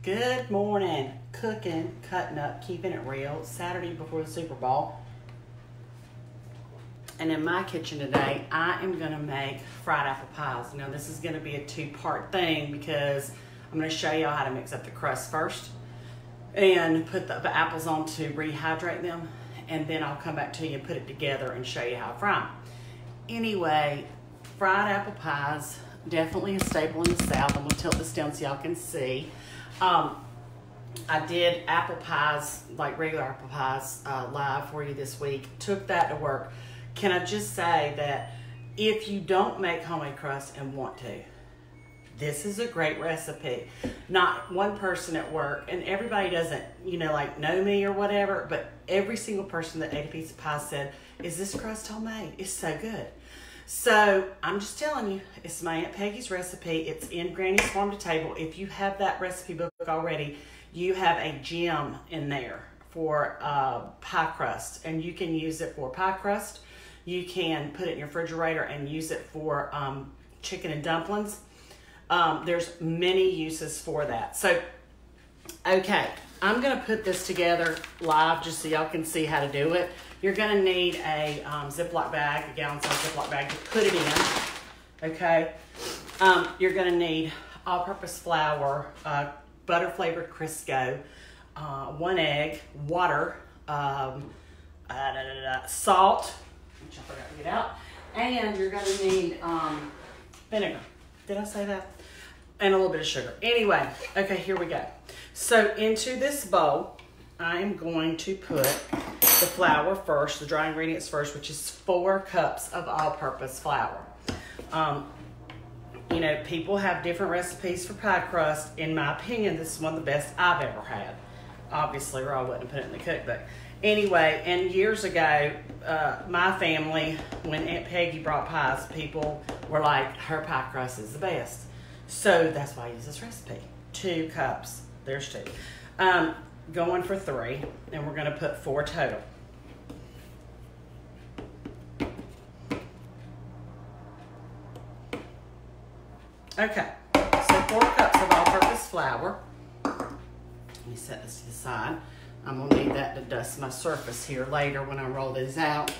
Good morning. Cooking, cutting up, keeping it real. Saturday before the Super Bowl. And in my kitchen today, I am going to make fried apple pies. Now, this is going to be a two-part thing because I'm going to show y'all how to mix up the crust first and put the apples on to rehydrate them. And then I'll come back to you and put it together and show you how to fry them. Anyway, fried apple pies, definitely a staple in the South. I'm going to tilt this down so y'all can see. I did apple pies, like regular apple pies, live for you this week. Took that to work. Can I just say that if you don't make homemade crust and want to, this is a great recipe. Not one person at work, and everybody doesn't, know me or whatever, but every single person that ate a piece of pie said, "Is this crust homemade? It's so good." So I'm just telling you, it's my Aunt Peggy's recipe. It's in Granny's Farm to Table. If you have that recipe book already, you have a gem in there for pie crust, and you can use it for pie crust. You can put it in your refrigerator and use it for chicken and dumplings. There's many uses for that. So, okay, I'm going to put this together live just so y'all can see how to do it. You're going to need a Ziploc bag, a gallon-size Ziploc bag to put it in, okay? You're going to need all-purpose flour, butter-flavored Crisco, 1 egg, water, salt, which I forgot to get out, and you're going to need vinegar. Did I say that? And a little bit of sugar. Anyway, okay, here we go. So into this bowl, I am going to put the flour first, the dry ingredients first, which is 4 cups of all-purpose flour. People have different recipes for pie crust. In my opinion, this is one of the best I've ever had. Obviously, or I wouldn't have put it in the cookbook. Anyway, and years ago, my family, when Aunt Peggy brought pies, people were like, her pie crust is the best. So that's why I use this recipe. 2 cups. There's 2. Going for 3, and we're going to put 4 total. Okay, so 4 cups of all-purpose flour. Let me set this to the side. I'm going to need that to dust my surface here later when I roll these out.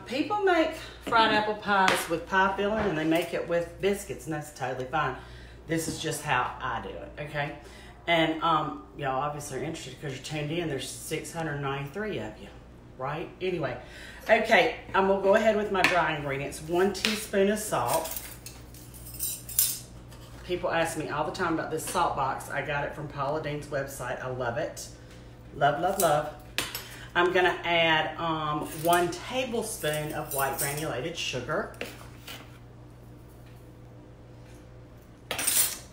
People make fried apple pies with pie filling, and they make it with biscuits, and that's totally fine. This is just how I do it, okay? And y'all obviously are interested because you're tuned in. There's 693 of you, right? Anyway, okay, I'm going to go ahead with my dry ingredients. 1 teaspoon of salt. People ask me all the time about this salt box. I got it from Paula Dean's website. I love it. Love, love, love. I'm going to add 1 tablespoon of white granulated sugar.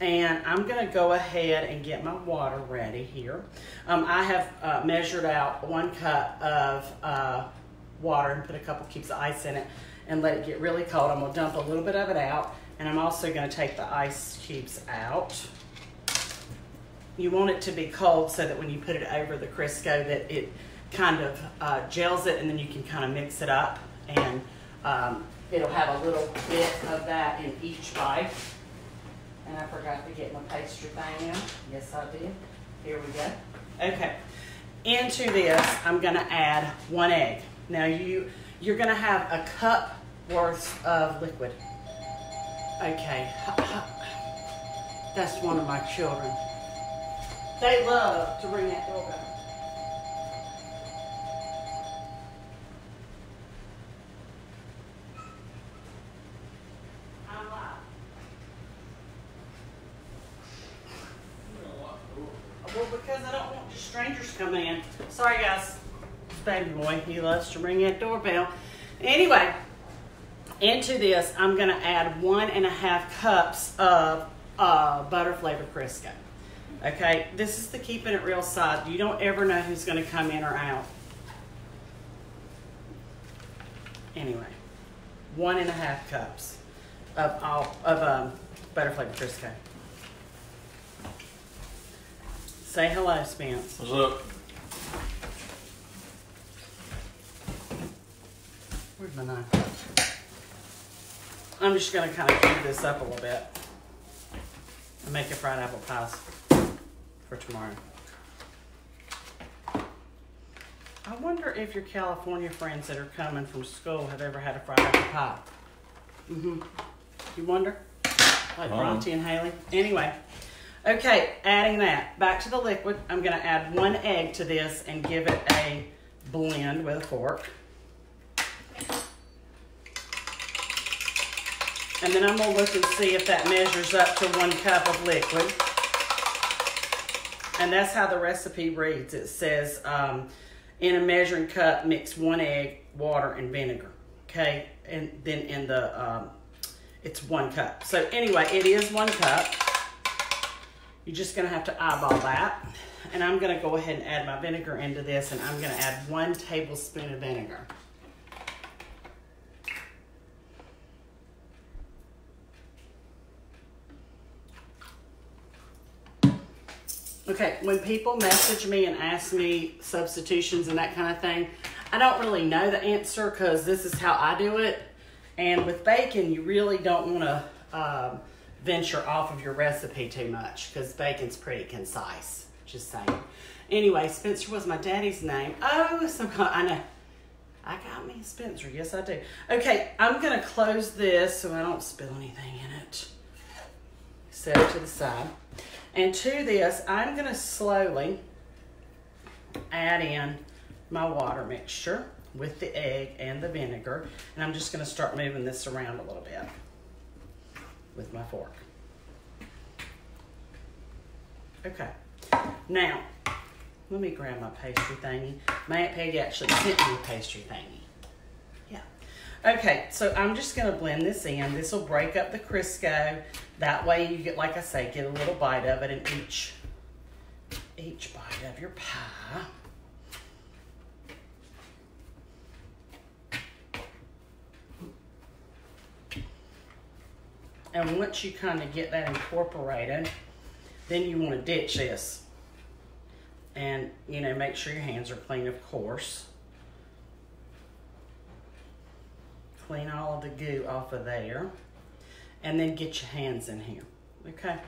And I'm going to go ahead and get my water ready here. I have measured out 1 cup of water and put a couple cubes of ice in it and let it get really cold. I'm going to dump a little bit of it out, and I'm also going to take the ice cubes out. You want it to be cold so that when you put it over the Crisco that it kind of gels it, and then you can kind of mix it up, and it'll have a little bit of that in each bite. And I forgot to get my pastry thing in. Yes, I did. Here we go. Okay. Into this, I'm going to add 1 egg. Now, you're going to have a cup worth of liquid. Okay. That's one of my children. They love to ring that doorbell. I'm live. Well, because I don't want just strangers coming in. Sorry, guys. This baby boy, he loves to ring that doorbell. Anyway, into this, I'm going to add 1.5 cups of butter-flavored Crisco. Okay, this is the keeping it real side. You don't ever know who's going to come in or out. Anyway, 1.5 cups of butter-flavored Crisco. Say hello, Spence. What's up? Where's my knife? I'm just going to kind of cube this up a little bit and make a fried apple pies for tomorrow. I wonder if your California friends that are coming from school have ever had a fried apple pie. You wonder? Like Bronte and Haley? Anyway. Okay, adding that. Back to the liquid. I'm going to add 1 egg to this and give it a blend with a fork. And then I'm going to look and see if that measures up to 1 cup of liquid. And that's how the recipe reads. It says, in a measuring cup, mix 1 egg, water, and vinegar. Okay? And then in the, it's 1 cup. So anyway, it is 1 cup. You're just going to have to eyeball that. And I'm going to go ahead and add my vinegar into this, and I'm going to add 1 tablespoon of vinegar. Okay, when people message me and ask me substitutions and that kind of thing, I don't really know the answer because this is how I do it. And with bacon, you really don't want to venture off of your recipe too much because bacon's pretty concise. Just saying. Anyway, Spencer was my daddy's name. Oh, I know. I got me Spencer. Yes, I do. Okay, I'm going to close this so I don't spill anything in it. Set it to the side. And to this, I'm going to slowly add in my water mixture with the egg and the vinegar. And I'm just going to start moving this around a little bit with my fork. Okay. Now, let me grab my pastry thingy. My Aunt Peggy actually sent me a pastry thingy. Yeah. Okay, so I'm just going to blend this in. This will break up the Crisco. That way you get, like I say, get a little bite of it in each bite of your pie. And once you kind of get that incorporated, then you want to ditch this. And, you know, make sure your hands are clean, of course. Clean all of the goo off of there. And then get your hands in here, okay?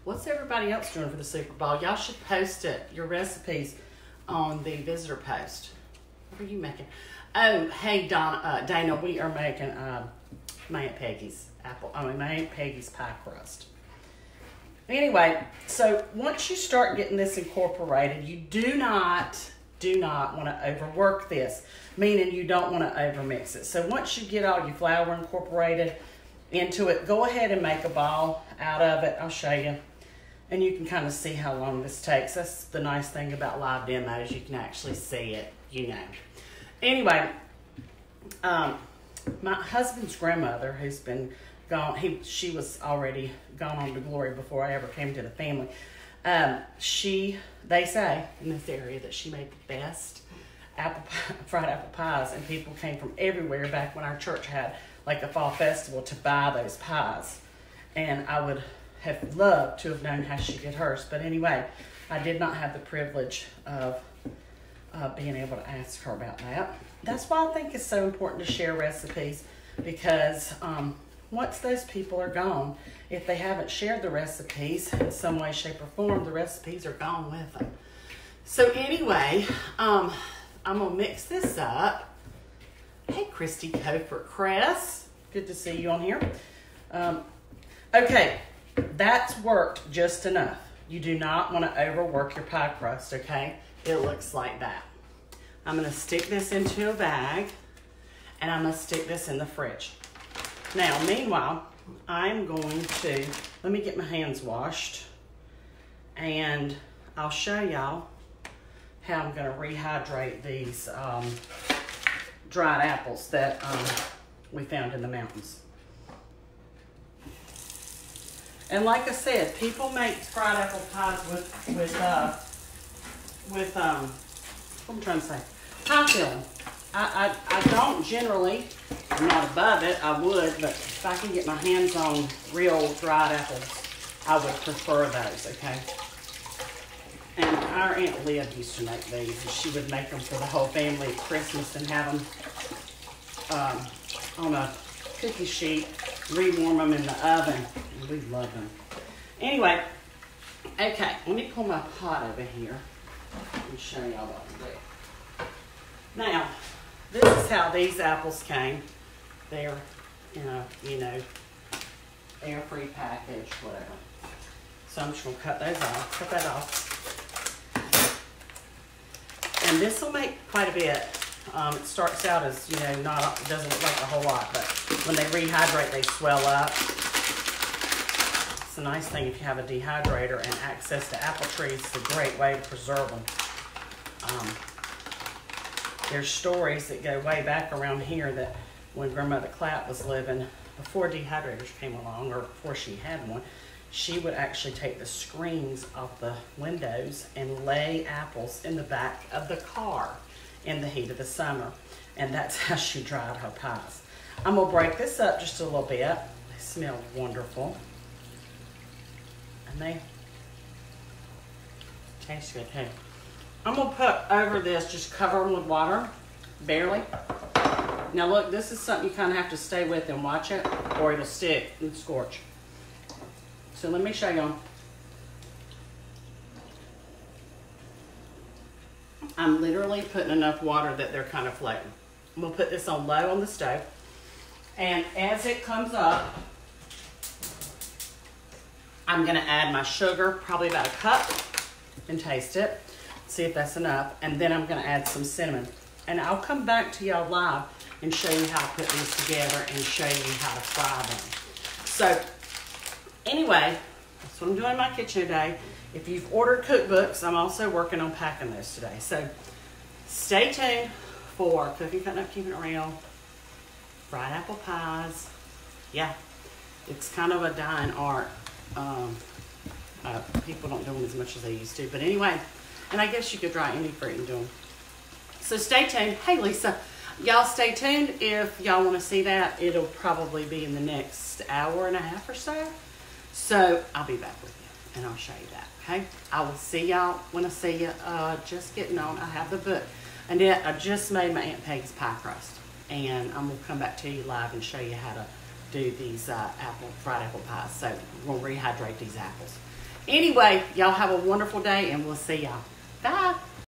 What's everybody else doing for the Super Bowl? Y'all should post it, your recipes, on the visitor post. What are you making? Oh, hey, Dana, we are making my Aunt Peggy's my Aunt Peggy's pie crust. Anyway, so once you start getting this incorporated, you do not want to overwork this, meaning you don't want to overmix it. So once you get all your flour incorporated into it, go ahead and make a ball out of it. I'll show you. And you can kind of see how long this takes. That's the nice thing about live demos. You can actually see it, you know. Anyway, my husband's grandmother, who's been gone, she was already gone on to glory before I ever came to the family. They say in this area that she made the best fried apple pies, and people came from everywhere back when our church had like a fall festival to buy those pies. And I would have loved to have known how she did hers, but anyway, I did not have the privilege of being able to ask her about that. That's why I think it's so important to share recipes, because once those people are gone, if they haven't shared the recipes in some way, shape, or form, the recipes are gone with them. So anyway, I'm going to mix this up. Hey, Christy Cofer Crust. Good to see you on here. Okay, that's worked just enough. You do not want to overwork your pie crust, okay? It looks like that. I'm going to stick this into a bag, and I'm going to stick this in the fridge. Now, meanwhile, I'm going to, let me get my hands washed, and I'll show y'all how I'm going to rehydrate these dried apples that we found in the mountains. And like I said, people make fried apple pies with what I'm trying to say, pie filling. I don't generally, I'm not above it, I would, but if I can get my hands on real dried apples, I would prefer those, okay? And our Aunt Liv used to make these, and she would make them for the whole family at Christmas and have them on a cookie sheet, rewarm them in the oven. We love them. Anyway, okay, let me pull my pot over here and show y'all what I'm doing. Now, this is how these apples came. They're, you know, air-free package, whatever. So I'm just gonna cut those off, cut that off. And this will make quite a bit. It starts out as, you know, it doesn't look like a whole lot, but when they rehydrate, they swell up. It's a nice thing if you have a dehydrator and access to apple trees. It's a great way to preserve them. There's stories that go way back around here that when Grandmother Clapp was living, before dehydrators came along, or before she had one, she would actually take the screens off the windows and lay apples in the back of the car in the heat of the summer. And that's how she dried her pies. I'm gonna break this up just a little bit. They smell wonderful. And they taste good too. I'm gonna put over this, just cover them with water, barely. Now look, this is something you kind of have to stay with and watch it, or it'll stick and scorch. So let me show you. I'm literally putting enough water that they're kind of floating. I'm gonna put this on low on the stove. And as it comes up, I'm gonna add my sugar, probably about a cup, and taste it. See if that's enough. And then I'm gonna add some cinnamon. And I'll come back to y'all live and show you how to put these together and show you how to fry them. So anyway, that's what I'm doing in my kitchen today. If you've ordered cookbooks, I'm also working on packing those today. So stay tuned for Cooking, Cutting Up, Keeping It Real, fried apple pies. Yeah, it's kind of a dying art. People don't do them as much as they used to. But anyway, and I guess you could dry any fruit and do them. So stay tuned. Hey, Lisa, y'all stay tuned. If y'all want to see that, it'll probably be in the next hour and a half or so. So I'll be back with you, and I'll show you that, okay? I will see y'all when I see you. Just getting on. I have the book. And then I just made my Aunt Peggy's pie crust. And I'm going to come back to you live and show you how to do these fried apple pies. So we're going to rehydrate these apples. Anyway, y'all have a wonderful day, and we'll see y'all. Bye.